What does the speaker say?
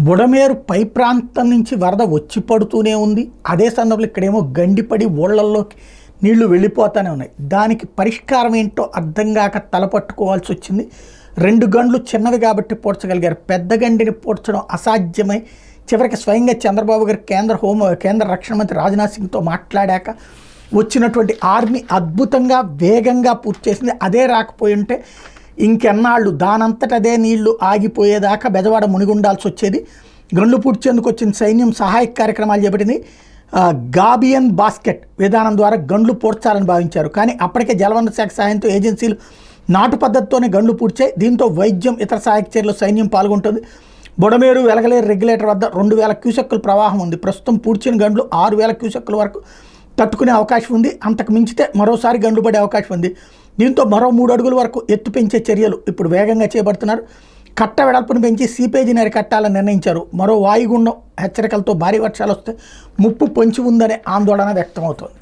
బుడమేరు పై ప్రాంతం నుంచి వరద వచ్చి పడుతూనే ఉంది. అదే సందర్భంలో ఇక్కడేమో గండిపడి ఊళ్ళల్లోకి నీళ్లు వెళ్ళిపోతూనే ఉన్నాయి. దానికి పరిష్కారం ఏంటో అర్థం కాక తలపట్టుకోవాల్సి వచ్చింది. 2 గండ్లు చిన్నవి కాబట్టి పూడ్చగలిగారు. పెద్ద గండిని పూడ్చడం అసాధ్యమై చివరికి స్వయంగా చంద్రబాబు గారు కేంద్ర రక్షణ మంత్రి రాజ్నాథ్ సింగ్తో మాట్లాడాక వచ్చినటువంటి ఆర్మీ అద్భుతంగా వేగంగా పూర్తి చేసింది. అదే రాకపోయి ఉంటే ఇంకెన్నాళ్ళు దానంతట అదే నీళ్లు ఆగిపోయేదాకా బెజవాడ మునిగుండాల్సి వచ్చేది. గండ్లు పూడ్చేందుకు వచ్చిన సైన్యం సహాయక కార్యక్రమాలు చేపట్టింది. గాబియన్ బాస్కెట్ విధానం ద్వారా గండ్లు పూడ్చాలని భావించారు. కానీ అప్పటికే జలవనరుల శాఖ సహాయంతో ఏజెన్సీలు నాటు పద్ధతితోనే గండ్లు పూడ్చాయి. దీంతో వైద్యం ఇతర సహాయక చర్యలు సైన్యం పాల్గొంటుంది. బుడమేరు వెలగలేరు రెగ్యులేటర్ వద్ద 2000 క్యూసెక్కుల ప్రవాహం ఉంది. ప్రస్తుతం పూడ్చిన గండ్లు 6000 క్యూసెక్కుల వరకు తట్టుకునే అవకాశం ఉంది. అంతకు మించితే మరోసారి గండ్లు పడే అవకాశం ఉంది. దీంతో మరో 3 అడుగుల వరకు ఎత్తు పెంచే చర్యలు ఇప్పుడు వేగంగా చేపడుతున్నారు. కట్ట వెడల్పును పెంచి సీపేజీని అరికట్టాలని నిర్ణయించారు. మరో వాయుగుండం హెచ్చరికలతో భారీ వర్షాలు వస్తే ముప్పు పొంచి ఉందనే ఆందోళన వ్యక్తమవుతోంది.